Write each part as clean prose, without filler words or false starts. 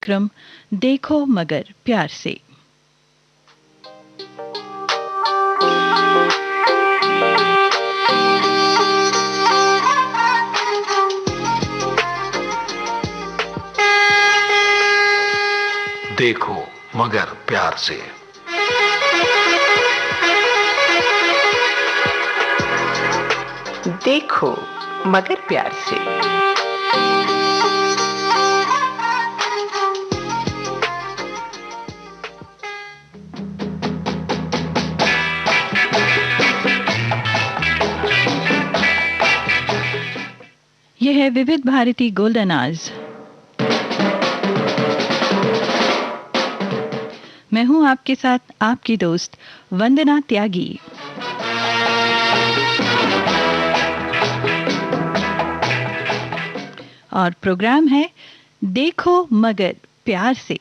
क्रम देखो मगर प्यार से। देखो मगर प्यार से। देखो मगर प्यार से। यह है विविध भारती गोल्डन आवर्स। मैं हूं आपके साथ आपकी दोस्त वंदना त्यागी। और प्रोग्राम है देखो मगर प्यार से।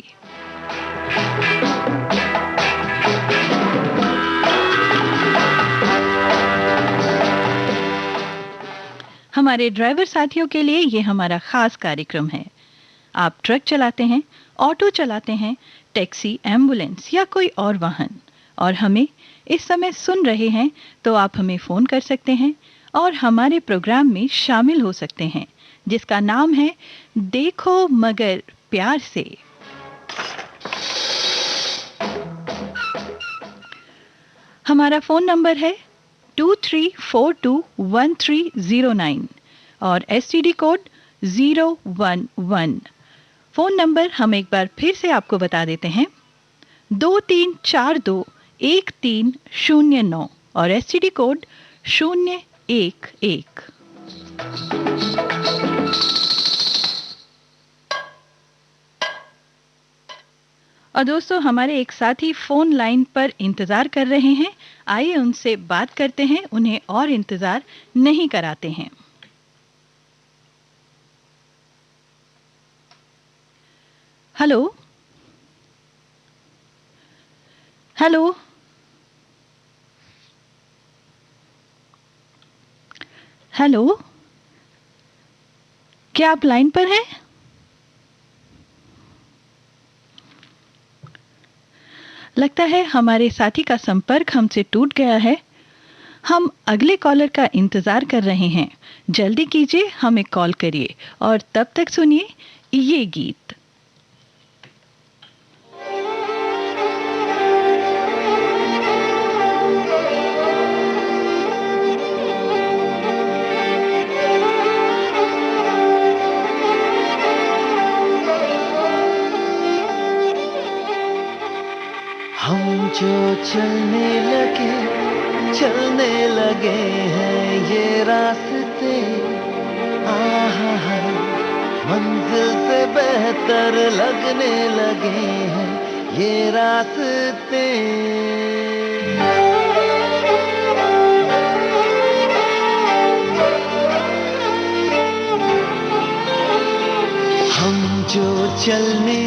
हमारे ड्राइवर साथियों के लिए ये हमारा खास कार्यक्रम है। आप ट्रक चलाते हैं, ऑटो चलाते हैं, टैक्सी, एम्बुलेंस या कोई और वाहन और हमें इस समय सुन रहे हैं तो आप हमें फ़ोन कर सकते हैं और हमारे प्रोग्राम में शामिल हो सकते हैं जिसका नाम है देखो मगर प्यार से। हमारा फ़ोन नंबर है 23421309 और STD कोड 011। फ़ोन नंबर हम एक बार फिर से आपको बता देते हैं 23421309 और STD कोड 011। और दोस्तों हमारे एक साथी फ़ोन लाइन पर इंतज़ार कर रहे हैं। आइए उनसे बात करते हैं, उन्हें और इंतज़ार नहीं कराते हैं। हेलो हेलो हेलो, क्या आप लाइन पर हैं? लगता है हमारे साथी का संपर्क हमसे टूट गया है। हम अगले कॉलर का इंतज़ार कर रहे हैं। जल्दी कीजिए, हमें कॉल करिए और तब तक सुनिए ये गीत। हम जो चलने लगे हैं ये रास्ते, आहा हा, मंजिल से बेहतर लगने लगे हैं ये रास्ते। हम जो चलने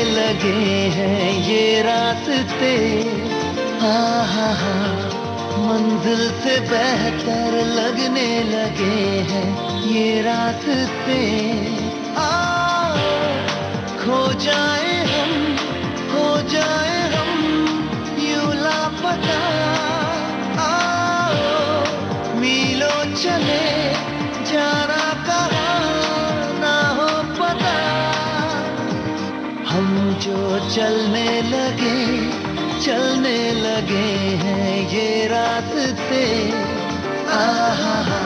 लगे हैं ये रास्ते, आहा हा, मंजिल से बेहतर लगने लगे हैं ये रास्ते। खो जाए हम यूं लापता, मीलों चले जाना कहाँ ना हो पता। हम जो चलने लगे हैं ये रास्ते, आहा हा,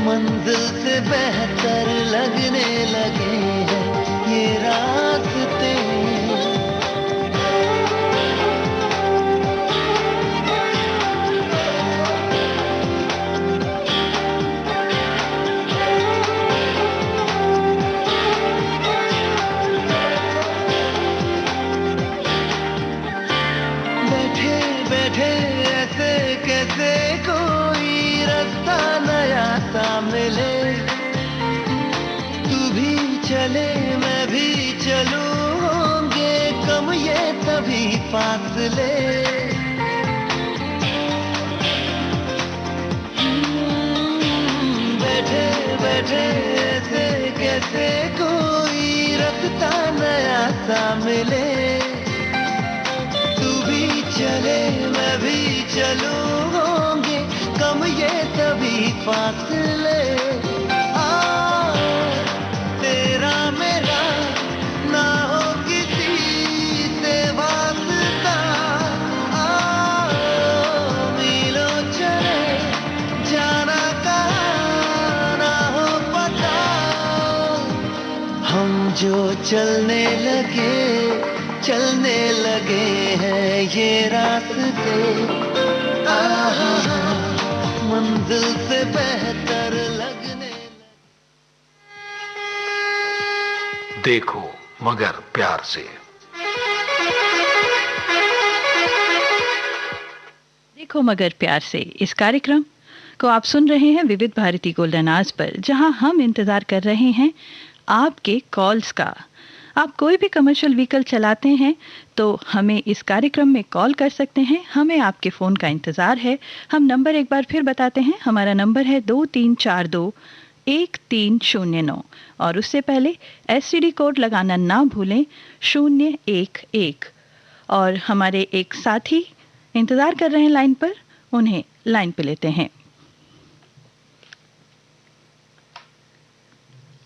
मंजिल से बेहतर लगने लगे हैं ये रास्ते। कोई रास्ता नया सा मिले, तू भी चले मैं भी चलूं, होंगे कम ये तभी फासले। बैठे ऐसे कैसे कोई नया मिले, तू भी चले मैं भी चलूं, होंगे कम ये तभी फासले। तेरा मेरा ना हो किसी से वास्ता, मीलों चले जाना कहाँ ना हो पता। हम जो चलने लगे हैं ये रास्ते, मंजिल से बेहतर लगने। देखो मगर प्यार से। देखो मगर प्यार से इस कार्यक्रम को आप सुन रहे हैं विविध भारती गोल्डन आवर्स पर, जहां हम इंतजार कर रहे हैं आपके कॉल्स का। आप कोई भी कमर्शियल व्हीकल चलाते हैं तो हमें इस कार्यक्रम में कॉल कर सकते हैं, हमें आपके फ़ोन का इंतज़ार है। हम नंबर एक बार फिर बताते हैं, हमारा नंबर है 23421309 और उससे पहले STD कोड लगाना ना भूलें 011। और हमारे एक साथी इंतज़ार कर रहे हैं लाइन पर, उन्हें लाइन पे लेते हैं।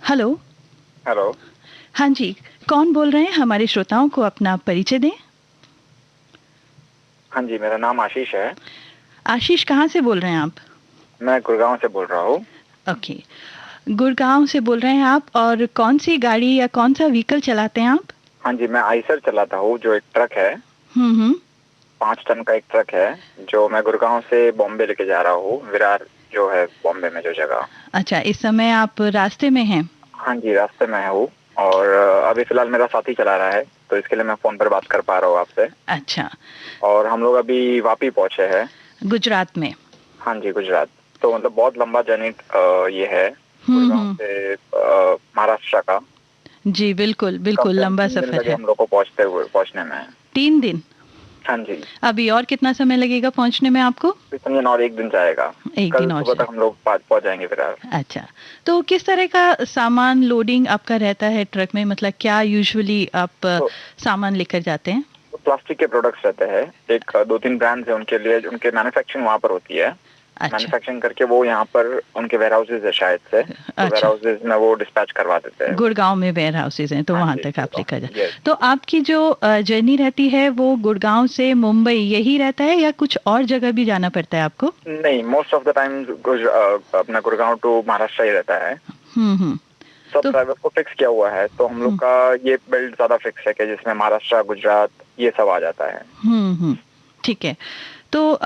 हेलो। हेलो। हाँ जी, कौन बोल रहे हैं? हमारे श्रोताओं को अपना परिचय दें। हाँ जी, मेरा नाम आशीष है। आशीष, कहाँ से बोल रहे हैं आप? मैं गुड़गांव से बोल रहा हूँ। ओके, गुड़गांव से बोल रहे हैं आप, और कौन सी गाड़ी या कौन सा व्हीकल चलाते हैं आप? हाँ जी, मैं आइसर चलाता हूँ, जो एक ट्रक है। 5 टन का एक ट्रक है जो मैं गुड़गांव से बॉम्बे लेके जा रहा हूँ, विरार जो है बॉम्बे में जो जगह। अच्छा, इस समय आप रास्ते में हैं? हाँ जी, रास्ते में हूँ, और अभी फिलहाल मेरा साथी चला रहा है, तो इसके लिए मैं फोन पर बात कर पा रहा हूँ आपसे। अच्छा। और हम लोग अभी वापी पहुँचे हैं, गुजरात में? हाँ जी, गुजरात। तो मतलब बहुत लंबा जर्नी ये है गुड़गांव से महाराष्ट्र का। जी बिल्कुल बिल्कुल, लंबा सफर है। हम लोग को पहुँचने में 3 दिन? हाँ जी। अभी और कितना समय लगेगा पहुंचने में आपको? समझे, और 1 दिन जाएगा। एक कल दिन और सुबह तक हम लोग पहुंच जाएंगे विरार। अच्छा, तो किस तरह का सामान लोडिंग आपका रहता है ट्रक में? मतलब क्या यूजुअली आप सामान लेकर जाते हैं? तो प्लास्टिक के प्रोडक्ट्स रहते हैं, एक 2-3 ब्रांड्स हैं उनके लिए, उनके मैन्युफैक्चरिंग वहाँ पर होती है। अच्छा। मैन्युफैक्चरिंग करके वो यहाँ पर उनके वेयर हाउसेज है शायद से, तो वेयर हाउसेज में वो डिस्पैच करवा देते हैं। गुड़गांव में वेयर हाउसेज हैं, तो हाँ वहाँ तक आप लेकर जाते। yes। तो आपकी जो जर्नी रहती है वो गुड़गांव से मुंबई यही रहता है या कुछ और जगह भी जाना पड़ता है आपको? नहीं, मोस्ट ऑफ द टाइम अपना गुड़गांव टू महाराष्ट्र ही रहता है। सब ड्राइवर को फिक्स किया हुआ है, तो हम लोग का ये बेल्ट ज्यादा फिक्स है कि जिसमें महाराष्ट्र, गुजरात ये सब आ जाता है। ठीक है। तो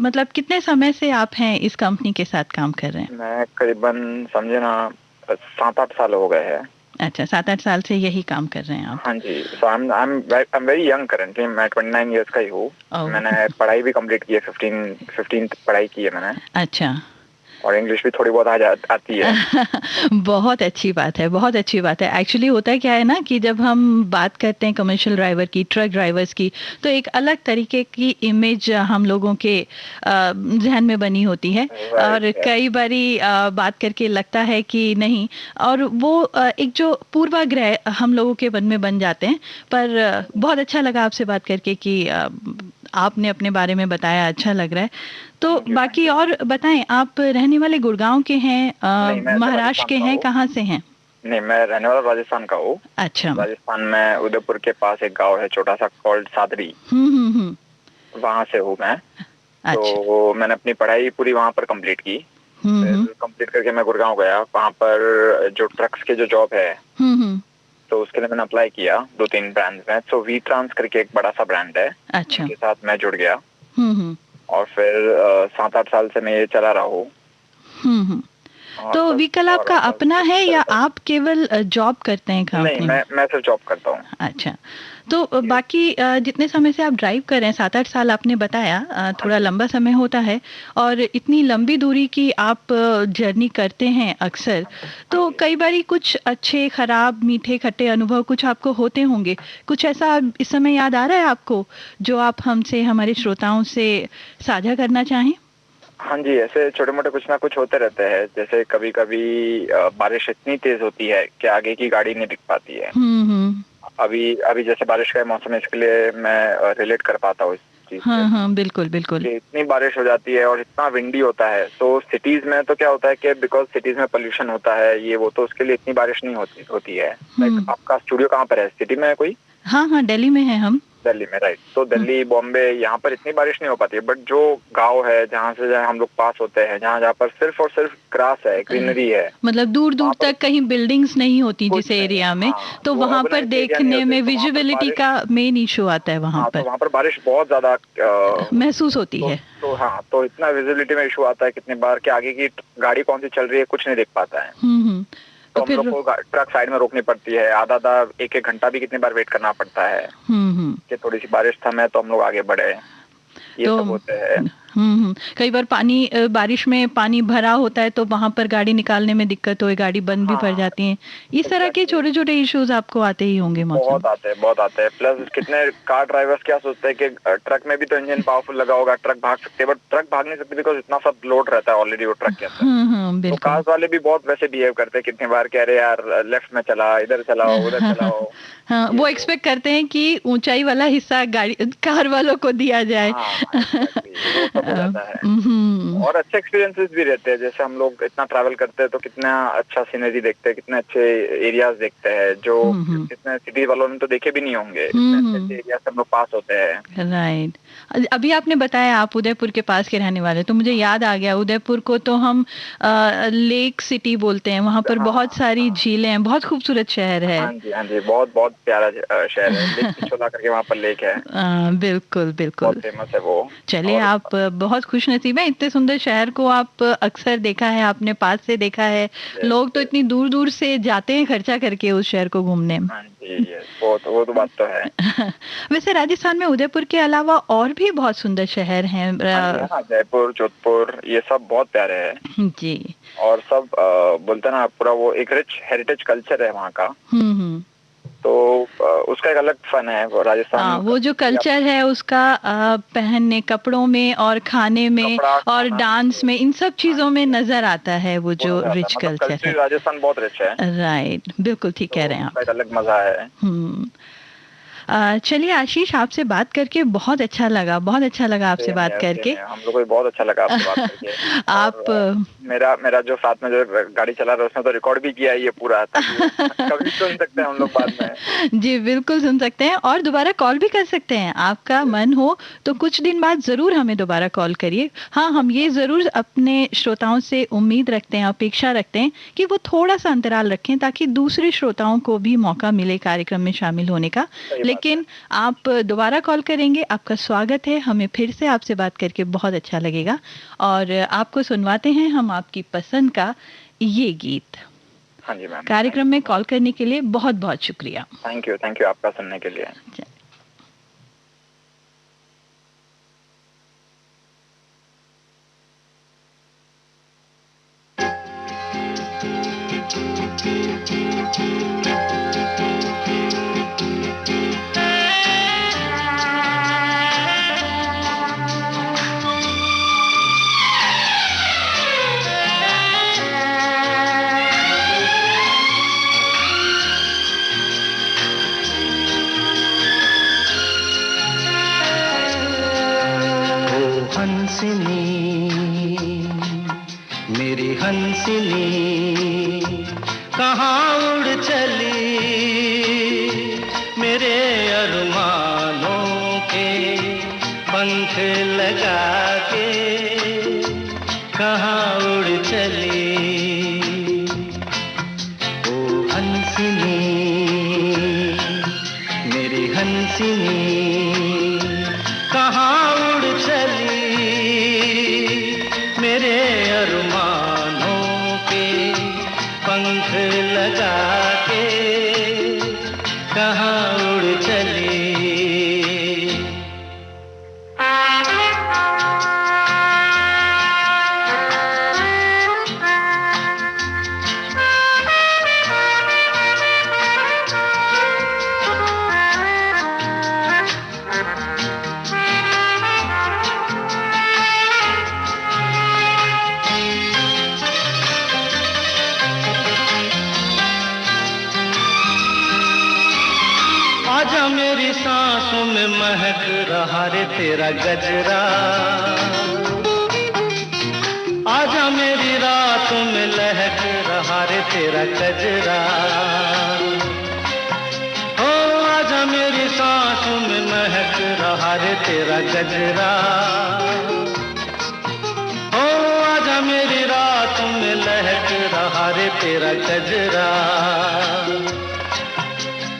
मतलब कितने समय से आप हैं इस कंपनी के साथ काम कर रहे हैं? मैं करीबन समझे ना 7-8 साल हो गए हैं। अच्छा, 7-8 साल से यही काम कर रहे हैं आप? हाँ जी। So I'm very young currently, मैं 29 years का ही हूँ। मैंने पढ़ाई भी कंप्लीट की है, 15 पढ़ाई की है मैंने। अच्छा। और इंग्लिश भी थोड़ी बहुत आती है। बहुत अच्छी बात है, बहुत अच्छी बात है। एक्चुअली होता क्या है ना कि जब हम बात करते हैं कमर्शियल ड्राइवर की, ट्रक ड्राइवर्स की, तो एक अलग तरीके की इमेज हम लोगों के जहन में बनी होती है। और कई बारी बात करके लगता है कि नहीं, और वो एक जो पूर्वाग्रह हम लोगों के मन में बन जाते हैं। पर बहुत अच्छा लगा आपसे बात करके कि आपने अपने बारे में बताया, अच्छा लग रहा है। तो बाकी और बताएं, आप रहने वाले गुड़गांव के हैं, महाराष्ट्र के हैं, कहाँ से हैं? नहीं, मैं रहने वाला राजस्थान का हूँ। अच्छा। राजस्थान में उदयपुर के पास एक गांव है छोटा सा, कॉल्ड सादरी। वहाँ से हूँ मैं। अच्छा। तो मैंने अपनी पढ़ाई पूरी वहाँ पर कंप्लीट की। कंप्लीट करके मैं गुड़गांव गया, वहाँ पर जो ट्रक्स के जो जॉब है, तो उसके लिए मैंने अप्लाई किया 2-3 ब्रांड में। तो वी ट्रांस करके एक बड़ा सा ब्रांड है। अच्छा। उनके साथ मैं जुड़ गया। और फिर 7-8 साल से मैं ये चला रहा हूँ। तो व्हीकल आपका अपना है या आप केवल जॉब करते हैं कंपनी? नहीं, मैं सिर्फ जॉब करता हूँ। अच्छा, तो बाकी जितने समय से आप ड्राइव कर रहे हैं, 7-8 साल आपने बताया, थोड़ा लंबा समय होता है, और इतनी लंबी दूरी की आप जर्नी करते हैं अक्सर, तो कई बारी कुछ अच्छे, खराब, मीठे, खट्टे अनुभव कुछ आपको होते होंगे। कुछ ऐसा इस समय याद आ रहा है आपको जो आप हमसे, हमारे श्रोताओं से साझा करना चाहें? हाँ जी, ऐसे छोटे मोटे कुछ ना कुछ होते रहते हैं। जैसे कभी कभी बारिश इतनी तेज होती है कि आगे की गाड़ी नहीं दिख पाती है, अभी अभी जैसे बारिश का मौसम है, इसके लिए मैं रिलेट कर पाता हूँ इस चीज से। हाँ हाँ, बिल्कुल बिल्कुल। इतनी बारिश हो जाती है और इतना विंडी होता है, तो सिटीज में तो क्या होता है कि बिकॉज सिटीज में पोल्यूशन होता है ये वो, तो उसके लिए इतनी बारिश नहीं होती है। लाइक आपका स्टूडियो कहाँ पर है, सिटी में है कोई? हाँ हाँ, दिल्ली में है हम। दिल्ली में, राइट। तो दिल्ली, बॉम्बे, यहाँ पर इतनी बारिश नहीं हो पाती है। बट जो गांव है जहाँ से हम लोग पास होते हैं, जहाँ पर सिर्फ और सिर्फ ग्रास है, ग्रीनरी है, मतलब दूर दूर तक कहीं बिल्डिंग्स नहीं होती जिस एरिया में, तो वहाँ पर देखने में विजिबिलिटी का मेन इशू आता है वहाँ पर। तो वहाँ पर बारिश बहुत ज्यादा महसूस होती है। तो हाँ, तो इतना विजिबिलिटी में इशू आता है कितनी बार कि आगे की गाड़ी कौन सी चल रही है कुछ नहीं देख पाता है। तो हम लोग को ट्रक साइड में रोकनी पड़ती है, आधा एक घंटा भी कितनी बार वेट करना पड़ता है कि थोड़ी सी बारिश थमे तो हम लोग आगे बढ़े। ये सब होते हैं। कई बार बारिश में पानी भरा होता है तो वहां पर गाड़ी निकालने में दिक्कत हो, गाड़ी बंद भी पड़ जाती है। इस तरह के छोटे छोटे इश्यूज आपको आते ही होंगे मौसम। बहुत आते हैं। प्लस कितने कार ड्राइवर्स क्या सोचते हैं कि ट्रक में भी तो इंजन पावरफुल लगा होगा, ट्रक भाग सकते हैं, बट ट्रक भाग नहीं सकते बिकॉज इतना सब लोड रहता है ऑलरेडी वो ट्रक के अंदर। तो कार वाले भी बहुत वैसे बिहेव करते हैं, कितनी बार कह रहे यार लेफ्ट में चला, इधर चलाओ, उधर चलाओ। हाँ, वो एक्सपेक्ट करते हैं कि ऊंचाई वाला हिस्सा कार वालों को दिया जाए। और अच्छे एक्सपीरियंसेस भी रहते हैं। जैसे हम लोग इतना ट्रैवल करते हैं तो कितना अच्छा सीनरी देखते हैं, कितने अच्छे एरियाज देखते हैं जो कितने सिटी वालों ने तो देखे भी नहीं होंगे। अच्छे एरिया से हम लोग पास होते हैं। राइट। अभी आपने बताया आप उदयपुर के पास के रहने वाले, तो मुझे याद आ गया, उदयपुर को तो हम लेक सिटी बोलते हैं। वहाँ पर बहुत सारी झीलें हैं, बहुत खूबसूरत शहर है। हाँ जी, बहुत बहुत प्यारा शहर है। लेक पिछोला करके वहाँ पर लेक है। बिल्कुल बिल्कुल, बहुत फेमस है वो। चलिए, आप बहुत खुश नसीब है, इतने सुंदर शहर को आप अक्सर देखा है, आपने पास से देखा है। लोग तो इतनी दूर दूर से जाते हैं खर्चा करके उस शहर को घूमने। वो तो बात तो है। वैसे राजस्थान में उदयपुर के अलावा और भी बहुत सुंदर शहर हैं। जयपुर, जोधपुर, ये सब बहुत प्यारे हैं जी। और सब बोलते ना, पूरा वो एक रिच हेरिटेज कल्चर है वहाँ का। तो उसका एक अलग फन है वो राजस्थान। वो जो कल्चर है उसका पहनने, कपड़ों में और खाने में और डांस में, इन सब चीजों में नजर आता है वो जो रिच कल्चर है। राजस्थान बहुत रिच है। राइट, बिल्कुल ठीक कह रहे हैं आप। एक अलग मजा है। चलिए आशीष, आपसे बात करके बहुत अच्छा लगा, बहुत अच्छा लगा आपसे बात करके। हम लोग को भी बहुत अच्छा लगा आपसे बात करके। आप मेरा जो साथ में जो गाड़ी चला रहा है उसने तो रिकॉर्ड भी किया है ये पूरा, कभी सुन सकते हैं हम लोग बाद में। जी बिल्कुल सुन सकते हैं, और दोबारा कॉल भी कर सकते हैं। आपका मन हो तो कुछ दिन बाद जरूर हमें दोबारा कॉल करिए। हाँ, हम ये जरूर अपने श्रोताओं से उम्मीद रखते हैं, अपेक्षा रखते हैं कि वो थोड़ा सा अंतराल रखें ताकि दूसरे श्रोताओं को भी मौका मिले कार्यक्रम में शामिल होने का। लेकिन आप दोबारा कॉल करेंगे, आपका स्वागत है। हमें फिर से आपसे बात करके बहुत अच्छा लगेगा और आपको सुनवाते हैं हम आपकी पसंद का ये गीत। हाँ जी मैम। कार्यक्रम में कॉल करने के लिए बहुत बहुत शुक्रिया। थैंक यू आपका सुनने के लिए। मेरी हंसनी कहाँ उड़ चली, मेरे अरमानों के पंख लगा के कहाँ उड़ चली। ओ हंसनी, मेरी हंसनी कहाँ उड़ चली, मेरे अरमानों के पंख लगा के कहाँ उड़ चली। आजा मेरी सांसों में महक रहा रे तेरा गजरा, आजा मेरी रातों में लहक रहा रे तेरा गजरा, ओ आजा मेरी सांसों में महक रहा रे तेरा गजरा, ओ आजा मेरी रातों में लहक रहा रे तेरा गजरा।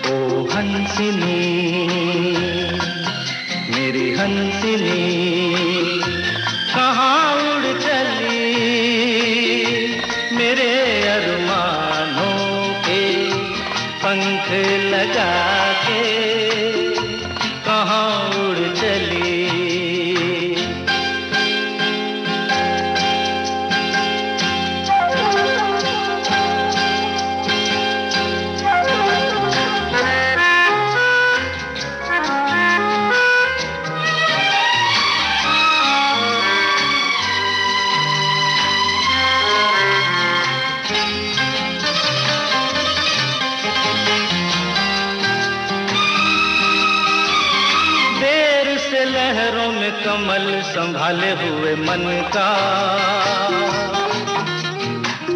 ओ हंसिनी मेरी हंसिनी कहाँ उड़ चली, मेरे अरमानों के पंख लगा के कहाँ उड़ चली। लहरों में कमल संभाले हुए मन का,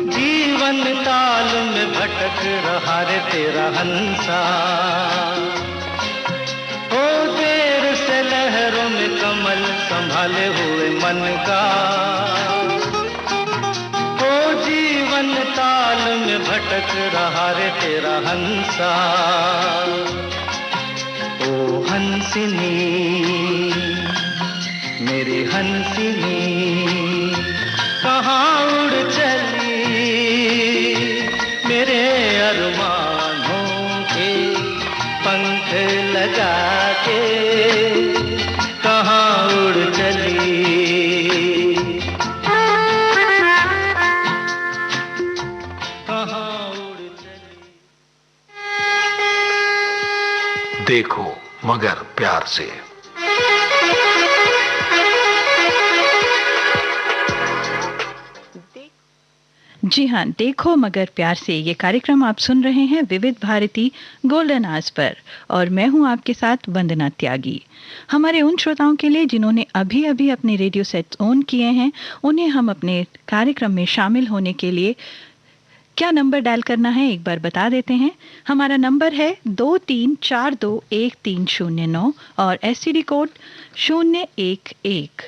जीवन ताल में भटक रहा रे तेरा हंसा, ओ देर से लहरों में कमल संभाले हुए मन का, ओ जीवन ताल में भटक रहा रे तेरा हंसा। ओ हंसिनी मेरी हंसिनी कहाँ उड़ चली, मेरे अरमानों के पंख लगा के कहाँ उड़ चली। कहाँ उड़ चली। देखो मगर प्यार से। जी हाँ, देखो मगर प्यार से ये कार्यक्रम आप सुन रहे हैं विविध भारती गोल्डन आवर्स पर, और मैं हूँ आपके साथ वंदना त्यागी। हमारे उन श्रोताओं के लिए जिन्होंने अभी अभी अपने रेडियो सेट ऑन किए हैं, उन्हें हम अपने कार्यक्रम में शामिल होने के लिए क्या नंबर डायल करना है एक बार बता देते हैं। हमारा नंबर है 23421309 और STD कोड 011।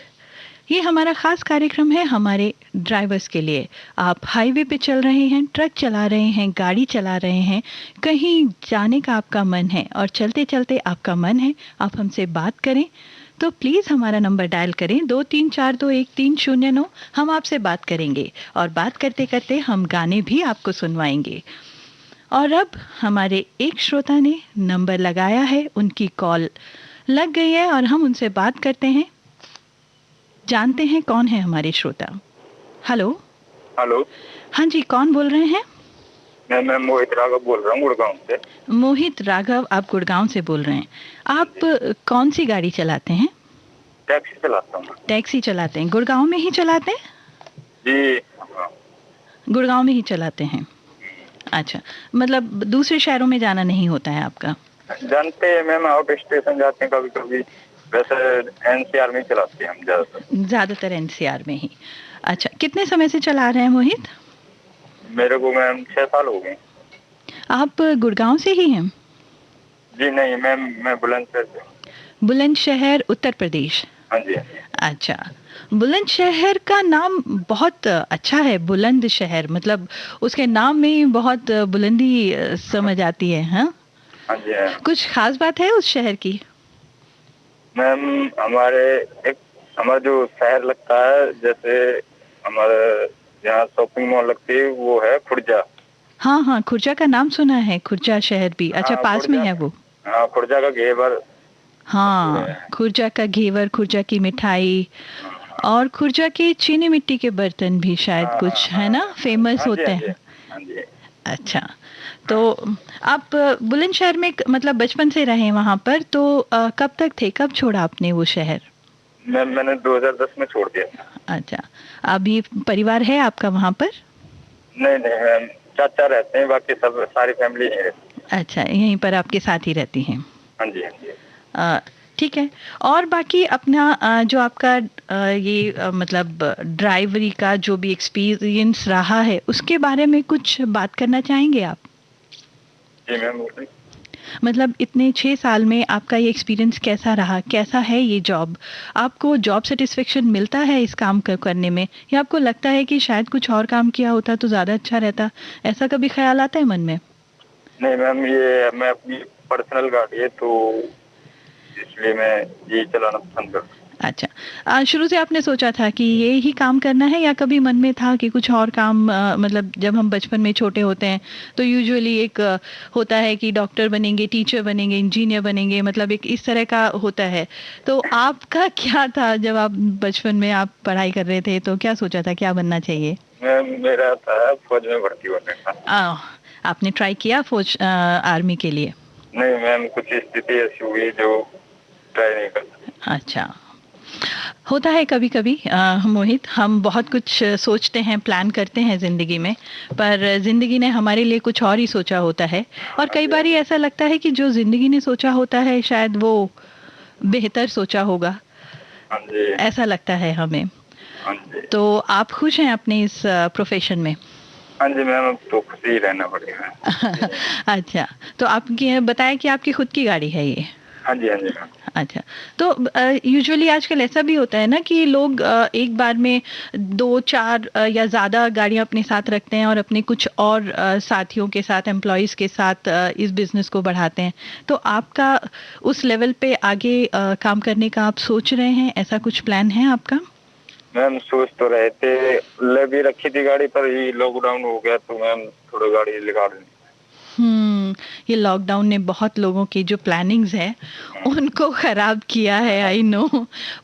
ये हमारा खास कार्यक्रम है हमारे ड्राइवर्स के लिए। आप हाईवे पे चल रहे हैं, ट्रक चला रहे हैं, गाड़ी चला रहे हैं, कहीं जाने का आपका मन है और चलते चलते आपका मन है आप हमसे बात करें, तो प्लीज़ हमारा नंबर डायल करें 23421309। हम आपसे बात करेंगे और बात करते करते हम गाने भी आपको सुनवाएंगे। और अब हमारे एक श्रोता ने नंबर लगाया है, उनकी कॉल लग गई है और हम उनसे बात करते हैं, जानते हैं कौन है हमारे श्रोता। हेलो। हेलो। हाँ जी, कौन बोल रहे हैं? मैं मोहित राघव बोल रहा हूँ गुड़गांव से। मोहित राघव, आप गुड़गांव से बोल रहे हैं। आप कौन सी गाड़ी चलाते हैं? टैक्सी चलाता हूँ। टैक्सी चलाते हैं, गुड़गांव में ही चलाते हैं? जी गुड़गांव में ही चलाते हैं। अच्छा, मतलब दूसरे शहरों में जाना नहीं होता है आपका? जानते हैं मैम, आउट स्टेशन जाते हैं कभी कभी, वैसे NCR में चलाते हैं हम ज़्यादातर NCR में ही। अच्छा, कितने समय से चला रहे हैं मोहित? मेरे को मैम 6 साल हो गए। आप गुड़गांव से ही हैं? जी नहीं मैम, मैं बुलंदशहर से। बुलंदशहर उत्तर प्रदेश? हाँ जी। अच्छा, बुलंदशहर का नाम बहुत अच्छा है, बुलंद शहर, मतलब उसके नाम में ही बहुत बुलंदी समझ आती है। हाँ जी। कुछ खास बात है उस शहर की? मैम हमारा जो शहर लगता है, जैसे हमारे यहाँ शॉपिंग मॉल लगती है, वो है खुर्जा। हाँ हाँ, खुर्जा का नाम सुना है, खुर्जा शहर भी। अच्छा, पास में है वो? हाँ, खुर्जा का घेवर। हाँ, खुर्जा का घेवर, खुर्जा की मिठाई और खुर्जा के चीनी मिट्टी के बर्तन भी शायद कुछ है ना, फेमस होते हैं। अच्छा, तो आप बुलंदशहर में मतलब बचपन से रहे वहाँ पर, तो कब तक थे, कब छोड़ा आपने वो शहर? मैंने 2010 में छोड़ दिया। अच्छा, अभी परिवार है आपका वहाँ पर? नहीं चाचा रहते हैं, बाकी सब सारी फैमिली है। अच्छा, यहीं पर आपके साथ ही रहती हैं? हाँ जी, हाँ जी। ठीक है। और बाकी अपना जो आपका मतलब ड्राइवरी का जो भी एक्सपीरियंस रहा है उसके बारे में कुछ बात करना चाहेंगे आप? जी मैम। मतलब इतने 6 साल में आपका ये एक्सपीरियंस कैसा रहा, कैसा है ये जॉब? आपको जॉब सेटिस्फेक्शन मिलता है इस काम करने में, या आपको लगता है कि शायद कुछ और काम किया होता तो ज़्यादा अच्छा रहता? ऐसा कभी ख्याल आता है मन में? नहीं मैम, ये मैं अपनी पर्सनल गाड़ी है तो इसलिए मैं ये चलाना पसंद करता हूँ। अच्छा, शुरू से आपने सोचा था कि ये ही काम करना है, या कभी मन में था कि कुछ और काम? मतलब जब हम बचपन में छोटे होते हैं तो यूजुअली एक होता है कि डॉक्टर बनेंगे, टीचर बनेंगे, इंजीनियर बनेंगे, मतलब एक इस तरह का होता है। तो आपका क्या था जब आप बचपन में आप पढ़ाई कर रहे थे, तो क्या सोचा था, क्या बनना चाहिए? मेरा था फौज में भर्ती होने का। आपने ट्राई किया फौज आर्मी के लिए? नहीं मैम, कुछ स्थिति ऐसी हुई जो ट्राई नहीं कर सकते। अच्छा, होता है कभी कभी मोहित, हम बहुत कुछ सोचते हैं, प्लान करते हैं ज़िंदगी में, पर ज़िंदगी ने हमारे लिए कुछ और ही सोचा होता है। और कई बार ऐसा लगता है कि जो ज़िंदगी ने सोचा होता है शायद वो बेहतर सोचा होगा, ऐसा लगता है हमें। तो आप खुश हैं अपने इस प्रोफेशन में? हाँ जी मैम, अब तो खुश ही रहना पड़ेगा। अच्छा, तो आपकी बताया कि आपकी खुद की गाड़ी है ये? हाँ जी, हाँ जी मैम। अच्छा, तो यूजुअली आजकल ऐसा भी होता है ना कि लोग एक बार में 2-4 या ज़्यादा गाड़ियाँ अपने साथ रखते हैं और अपने कुछ और साथियों के साथ, एम्प्लॉइज़ के साथ इस बिज़नेस को बढ़ाते हैं। तो आपका उस लेवल पे आगे काम करने का आप सोच रहे हैं, ऐसा कुछ प्लान है आपका? मैम सोच तो रहे थे, ले भी रखी थी गाड़ी, पर ये लॉकडाउन हो गया तो मैम थोड़ी गाड़ी निकाल दी। ये लॉकडाउन ने बहुत लोगों की जो प्लानिंग्स है उनको ख़राब किया है, आई नो।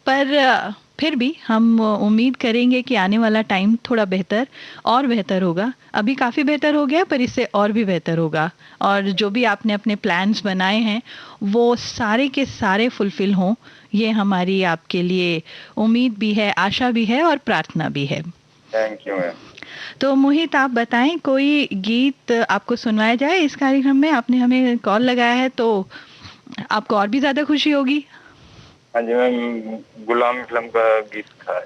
पर फिर भी हम उम्मीद करेंगे कि आने वाला टाइम थोड़ा बेहतर और बेहतर होगा। अभी काफ़ी बेहतर हो गया, पर इससे और भी बेहतर होगा। और जो भी आपने अपने प्लान्स बनाए हैं वो सारे के सारे फुलफिल हों, ये हमारी आपके लिए उम्मीद भी है, आशा भी है और प्रार्थना भी है। Thank you ma'am. तो मोहित, आप बताएं, कोई गीत आपको सुनवाया जाए इस कार्यक्रम में? आपने हमें कॉल लगाया है तो आपको और भी ज़्यादा खुशी होगी। हाँ जी मैम, गुलामी फिल्म का गीत था।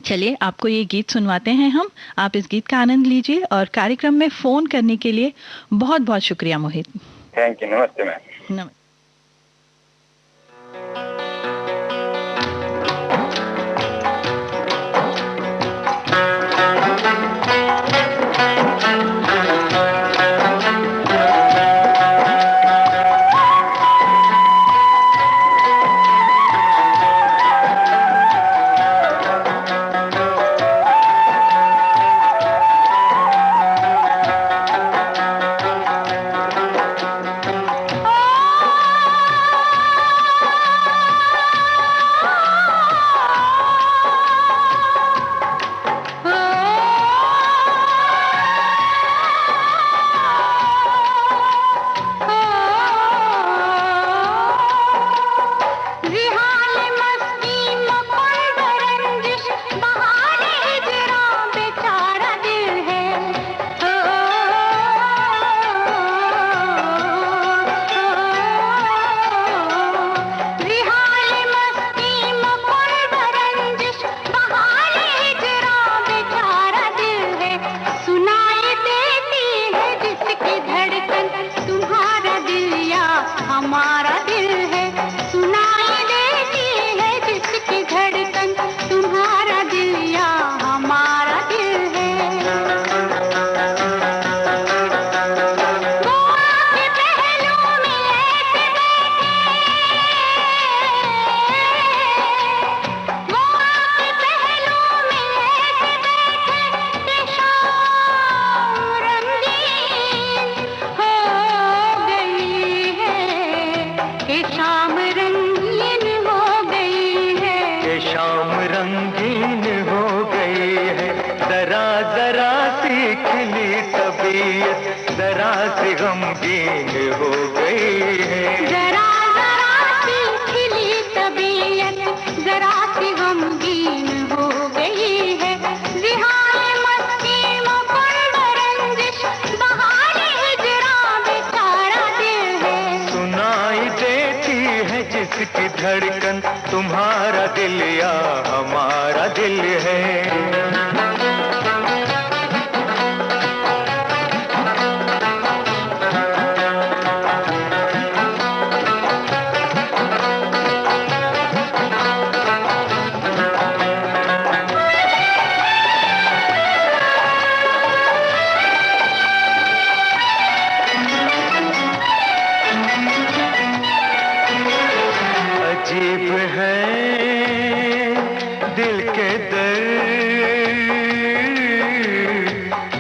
चलिए, आपको ये गीत सुनवाते हैं हम। आप इस गीत का आनंद लीजिए। और कार्यक्रम में फ़ोन करने के लिए बहुत बहुत शुक्रिया मोहित। थैंक यू, नमस्ते मैम। नमस्ते। सुनाई दे जिसकी धड़कन तुम्हारा दिल या हमारा दिल है। अजीब है दिल के दर्द,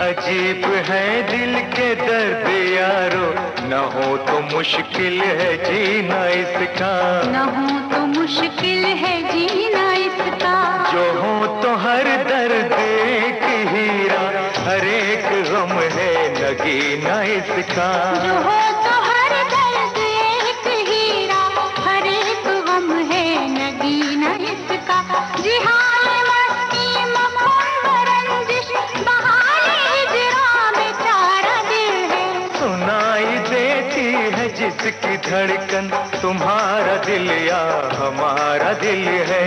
अजीब है दिल के दर्द यारो, न हो तो मुश्किल है जीना इसका, न हो तो मुश्किल है जीना इसका, जो हो तो हर दर्द एक हीरा, हर एक गम है नगीना इसका, जो हो तो हर दर्द एक हीरा, हर एक गम है नगीना इसका। जिहान मस्ती मखमल रंजिश बहाने हिजरा बेचारा दिल है, सुनाई देती है जिसकी धड़कन तुम्हारा दिल या हमारा दिल है।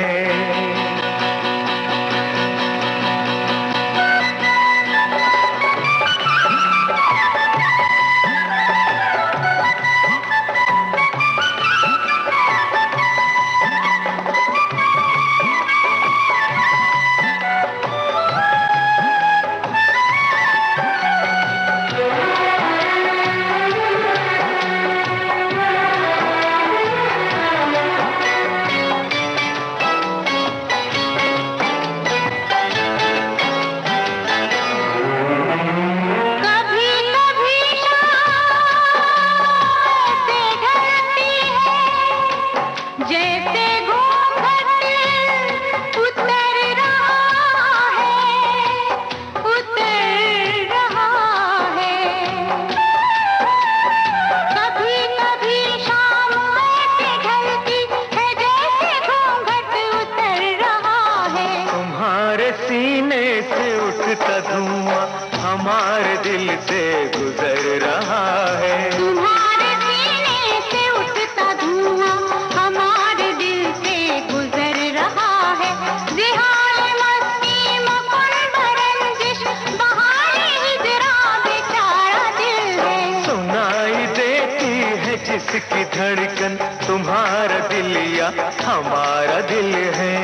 सीने से उठता धुआं हमारे दिल से गुजर रहा है, तुम्हारे सीने से उठता धुआं हमारे दिल से गुजर रहा है। जिहान मस्ती मखमल रंजिश बहाने हिजरा बेचारा दिल है, सुनाई देती है जिसकी धड़कन तुम्हारा दिल या हमारा दिल है।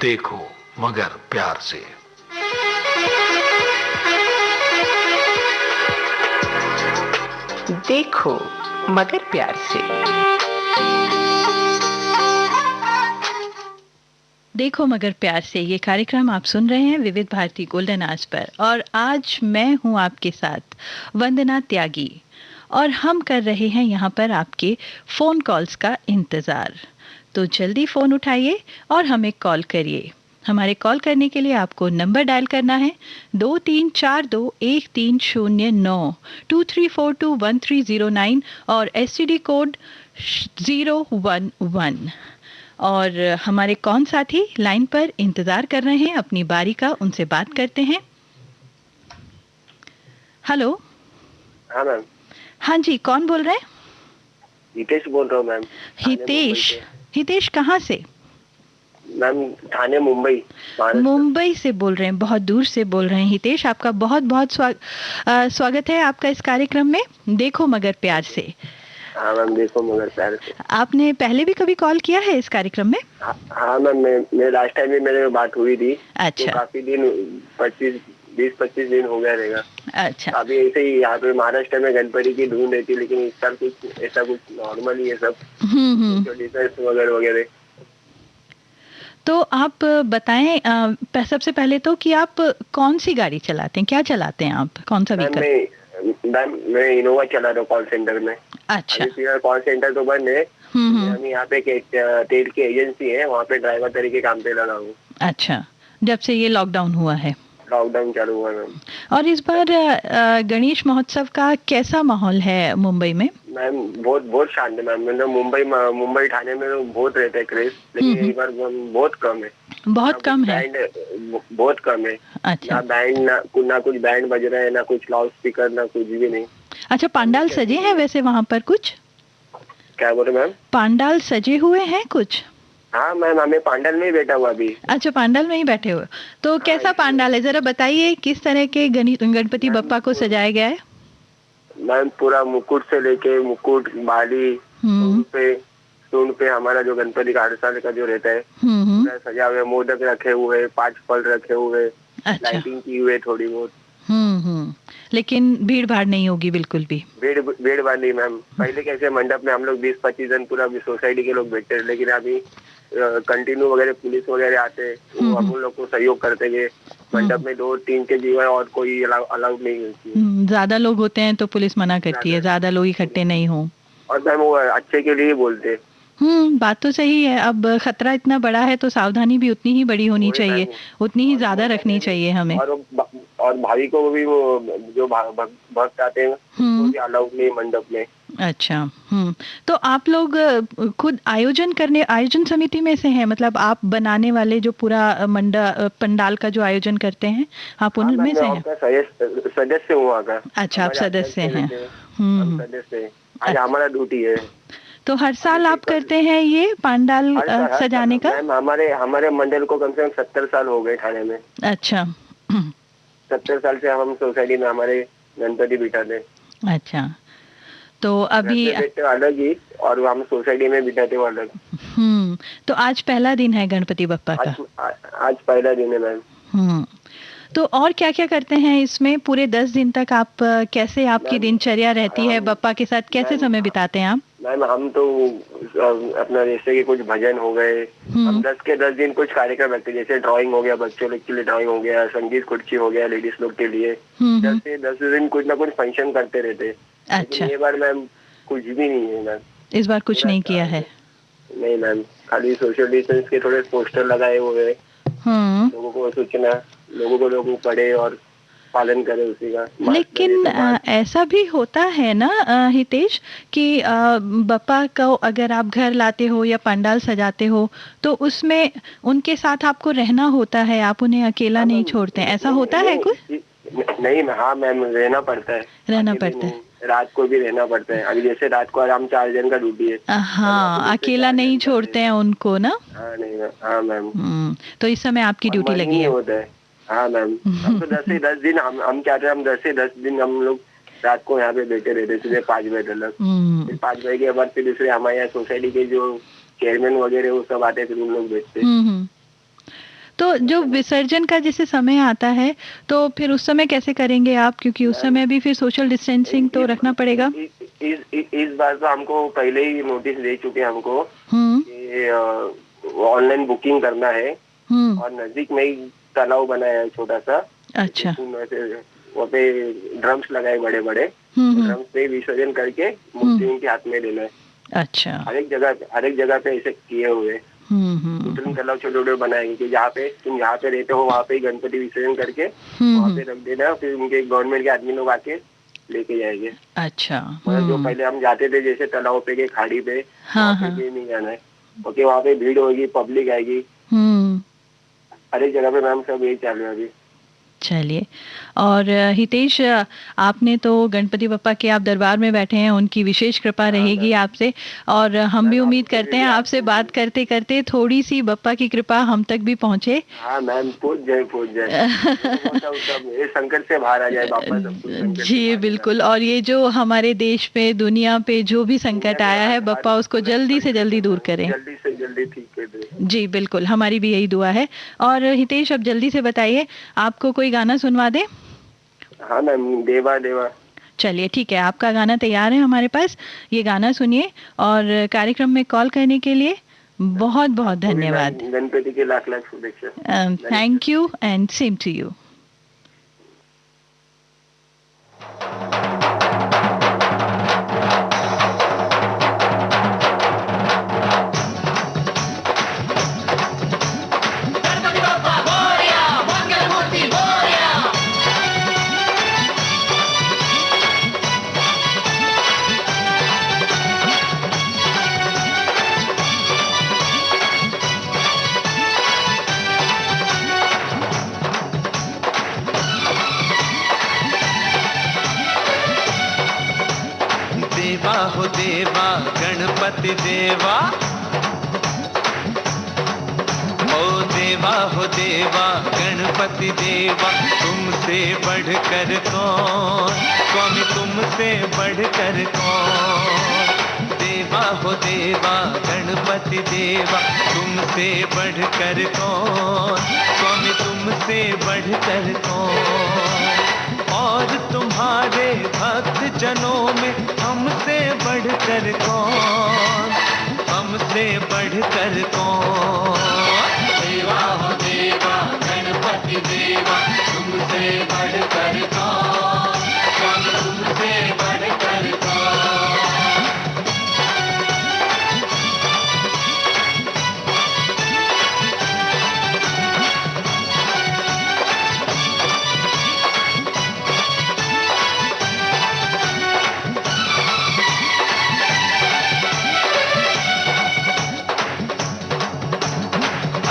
देखो मगर प्यार से। देखो मगर प्यार से। देखो मगर प्यार से ये कार्यक्रम आप सुन रहे हैं विविध भारती गोल्डन आज पर, और आज मैं हूं आपके साथ वंदना त्यागी, और हम कर रहे हैं यहाँ पर आपके फ़ोन कॉल्स का इंतज़ार। तो जल्दी फ़ोन उठाइए और हमें कॉल करिए। हमारे कॉल करने के लिए आपको नंबर डायल करना है 23421309 23421309 और STD कोड 011। और हमारे कौन साथी लाइन पर इंतज़ार कर रहे हैं अपनी बारी का, उनसे बात करते हैं। हेलो। हाँ मैम। हाँ जी, कौन बोल रहे हैं? हितेश बोल रहा हूँ मैम। हितेश कहाँ से? मैम थाने मुंबई। मुंबई से बोल रहे हैं, बहुत दूर से बोल रहे हैं हितेश। आपका बहुत बहुत स्वागत है आपका इस कार्यक्रम में देखो मगर प्यार से। हाँ मैम, देखो मगर प्यार से। आपने पहले भी कभी कॉल किया है इस कार्यक्रम में? हाँ मैम, मैं लास्ट टाइम भी मेरे बात हुई थी। अच्छा। तो काफी दिन 20-25 दिन हो गया रहेगा। अच्छा। अभी ऐसे ही यहाँ पे महाराष्ट्र में गणपति की धूम रहती है, लेकिन इस साल कुछ ऐसा कुछ नॉर्मल ही है सब वगैरह वगैरह। तो आप बताएं सबसे पहले तो कि आप कौन सी गाड़ी चलाते हैं, क्या चलाते हैं आप, कौन सा व्हीकल? मैं इनोवा चला रहा हूँ कॉल सेंटर में। अच्छा। कॉल सेंटर तो बंद है। हम यहाँ पे तेल की एजेंसी है, वहाँ पे ड्राइवर तरीके काम पे लगा हूँ। अच्छा, जब से ये लॉकडाउन हुआ है? लॉकडाउन चालू हुआ मैम। और इस बार गणेश महोत्सव का कैसा माहौल है मुंबई में? मैम बहुत बहुत शांत है मैम। मतलब मुंबई ठाणे में तो बहुत रहता है क्रेज, लेकिन इस बार बहुत कम है। बहुत कम है? बहुत कम है। अच्छा। ना बैंड, ना कुछ बैंड बज रहा है, ना कुछ लाउड स्पीकर, ना कुछ भी नहीं। अच्छा, पंडाल सजे हैं वैसे वहाँ पर कुछ? क्या बोले मैम? पंडाल सजे हुए हैं कुछ? हाँ मैम, हमें पंडाल में ही बैठा हुआ अभी। अच्छा, पंडाल में ही बैठे हुए। तो कैसा पंडाल है, जरा बताइए, किस तरह के गणपति बप्पा को सजाया गया है? मैम पूरा मुकुट से लेके मुकुट, बाली, सूंड पे हमारा जो गणपति का हर साल का जो रहता है पूरा सजा हुआ है। मोदक रखे हुए, 5 फल रखे हुए। अच्छा। लाइटिंग की हुई है थोड़ी बहुत। लेकिन भीड़ भाड़ नहीं होगी बिल्कुल भी? भीड़ भाड़ नहीं मैम। पहले कैसे मंडप में हम लोग 20-25 जन पूरा सोसाइटी के लोग बैठते हैं, लेकिन अभी कंटिन्यू वगैरह पुलिस वगैरह आते, वो हम लोग को सहयोग करते हुए मंडप में 2-3 के जीवन और कोई अलाउड नहीं होती है। ज्यादा लोग होते हैं तो पुलिस मना करती है, ज्यादा लोग इकट्ठे नहीं हो। और मैम वो अच्छे के लिए बोलते। बात तो सही है। अब खतरा इतना बड़ा है तो सावधानी भी उतनी ही बड़ी होनी चाहिए, उतनी ही ज्यादा रखनी चाहिए हमें। और भावी को भी वो जो भक्त आते हैं वो भी अलाउड नहीं मंडप में। अच्छा। तो आप लोग खुद आयोजन समिति में से हैं? मतलब आप बनाने वाले जो पूरा पंडाल का जो आयोजन करते हैं, आप उनमें से हैं? सदस्य हूँ वहाँ का। अच्छा, आप सदस्य हैं। सदस्य। आज हमारा ड्यूटी है। तो हर साल आप करते हैं ये पंडाल सजाने का? मैम हमारे मंडल को कम से कम 70 साल हो गए ठाणे में। अच्छा। 70 साल से हम सोसाइटी में हमारे गणपति बिठाते। अच्छा, तो अभी अलग ही और हम सोसाइटी में बिठाते वो अलग। तो आज पहला दिन है गणपति बप्पा का? आज पहला दिन है मैम। तो और क्या क्या करते हैं इसमें पूरे 10 दिन तक? आप कैसे, आपकी दिनचर्या रहती है बप्पा के साथ, कैसे समय बिताते हैं आप? मैम हम तो अपना जैसे कि कुछ भजन हो गए, हम 10 के 10 दिन कुछ कार्यक्रम रखते हैं। जैसे ड्राइंग हो गया, बच्चों लोग के लिए ड्राइंग हो गया, संगीत कुर्सी हो गया लेडीज लोग के लिए। 10 से 10 दिन कुछ ना कुछ फंक्शन करते रहते। अच्छा। ये बार मैम कुछ भी नहीं है मैम। इस बार कुछ नहीं किया है? नहीं मैम, खाली सोशल डिस्टेंस के थोड़े पोस्टर लगाए हुए हैं। लोगों को सूचना, लोगों को पढ़े और पालन करे उसी का। लेकिन ऐसा भी होता है ना हितेश कि बप्पा को अगर आप घर लाते हो या पंडाल सजाते हो तो उसमें उनके साथ आपको रहना होता है, आप उन्हें अकेला नहीं छोड़ते हैं, ऐसा होता है कुछ? नहीं। हाँ मैम, रहना पड़ता है। रात को भी रहना पड़ता है। अभी जैसे रात को आराम 4 जन का ड्यूटी है। हाँ, अकेला नहीं छोड़ते हैं उनको ना? हाँ नहीं। हाँ मैम। तो इस समय आपकी ड्यूटी लगी है? हाँ मैम। हम तो 10 से 10 दिन हम चाहते हैं, हम 10 से 10 दिन हम लोग रात को यहाँ पे बैठे रहते, सुबह 5 बजे तक। फिर 5 बजे के बाद फिर दूसरे हमारे यहाँ सोसाइटी के जो चेयरमैन वगैरह वो सब आते, फिर उन लोग बैठते। तो जो विसर्जन का जैसे समय आता है तो फिर उस समय कैसे करेंगे आप? क्योंकि उस समय भी फिर सोशल डिस्टेंसिंग तो रखना पड़ेगा। इस बार तो हमको पहले ही नोटिस दे चुके हैं हमको कि ऑनलाइन बुकिंग करना है और नजदीक में ही तालाब बनाया है छोटा सा। अच्छा। वहाँ पे ड्रम्स लगाए बड़े बड़े, ड्रम्स पे विसर्जन करके मूर्ति उनके हाथ में देना है। अच्छा। हर एक जगह पे ऐसे किए हुए तालाब छोटे छोटे बनाएंगे कि जहाँ पे तुम यहाँ पे रहते हो वहाँ पे गणपति विसर्जन करके वहाँ पे रख देना, फिर उनके गवर्नमेंट के आदमी लोग आके लेके जाएंगे। अच्छा। मतलब जो पहले हम जाते थे जैसे तालाब पे के खाड़ी पे, वहाँ पे भी नहीं जाना है, क्योंकि वहाँ पे भीड़ होगी, पब्लिक आएगी। हर एक जगह पे मैम सब यही चालू है अभी। चलिए। और हितेश, आपने तो गणपति बप्पा के आप दरबार में बैठे हैं, उनकी विशेष कृपा रहेगी आपसे, और हम भी उम्मीद करते हैं आपसे बात करते करते थोड़ी सी बप्पा की कृपा हम तक भी पहुंचे। हाँ मैम, पहुंच जाए संकट से बाहर आ जाए वापस। जी बिल्कुल। और ये जो हमारे देश पे, दुनिया पे जो भी संकट आया है, बप्पा उसको जल्दी से जल्दी दूर करें, जल्दी से जल्दी ठीक कर दे। जी बिल्कुल, हमारी भी यही दुआ है। और हितेश, अब जल्दी से बताइए, आपको कोई गाना सुनवा दे? हाँ मैम, देवा देवा। चलिए ठीक है, आपका गाना तैयार है हमारे पास, ये गाना सुनिए। और कार्यक्रम में कॉल करने के लिए बहुत बहुत धन्यवाद। गणपति के लाख लाख शुभेच्छा। Thank you and same to you. Ganpati Bappa Morya, Mangal Murti Morya. हो देवा गणपति देवा, ओ देवा हो देवा गणपति देवा, तुमसे बढ़कर कौन, स्वामी तुमसे बढ़कर कौन। देवा हो देवा गणपति देवा, तुमसे बढ़कर कौन, स्वामी तुमसे बढ़कर कौन। और तुम्हारे भक्त जनों में हमसे बढ़कर कौन, हमसे बढ़कर कौन। देवा हो देवा गणपति देवा, तुमसे बढ़कर कौन, स्वामी तुमसे बढ़कर कौन।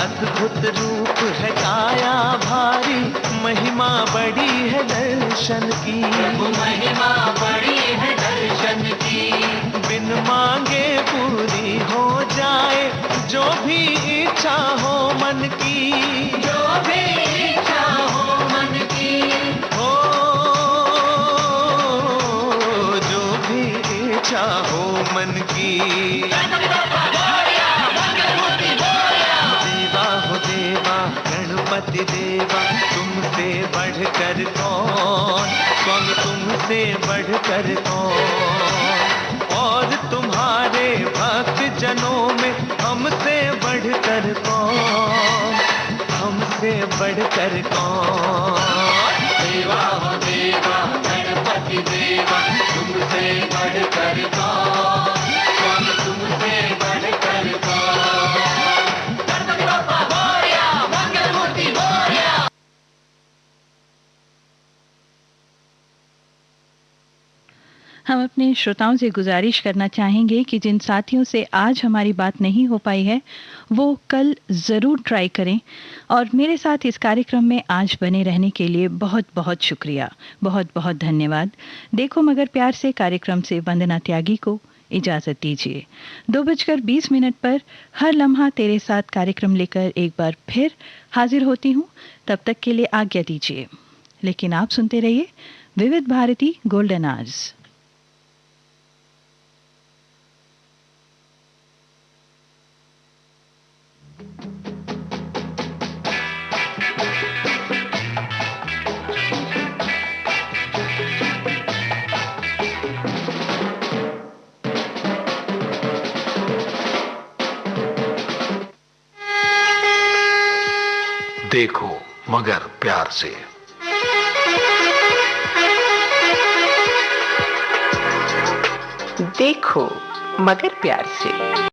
अद्भुत रूप है काया भारी, महिमा बड़ी है दर्शन की, महिमा बड़ी है दर्शन की। बिन मांगे पूरी हो जाए जो भी इच्छा हो मन की, जो भी इच्छा हो मन की, हो जो भी इच्छा हो मन की। गणपति देवा तुमसे बढ़कर कौन, स्वामी तुमसे बढ़कर कौन। और तुम्हारे भक्त जनों में हमसे बढ़कर कौन, हमसे बढ़कर कौन। देवा हो देवा गणपति देवा, तुमसे बढ़कर कौन, स्वामी तुमसे बढ़कर कौन। हम अपने श्रोताओं से गुजारिश करना चाहेंगे कि जिन साथियों से आज हमारी बात नहीं हो पाई है वो कल ज़रूर ट्राई करें। और मेरे साथ इस कार्यक्रम में आज बने रहने के लिए बहुत बहुत शुक्रिया, बहुत बहुत धन्यवाद। देखो मगर प्यार से कार्यक्रम से वंदना त्यागी को इजाज़त दीजिए। 2:20 पर हर लम्हा तेरे साथ कार्यक्रम लेकर एक बार फिर हाजिर होती हूँ। तब तक के लिए आज्ञा दीजिए, लेकिन आप सुनते रहिए विविध भारती गोल्डन आवर्स। देखो मगर प्यार से। देखो मगर प्यार से।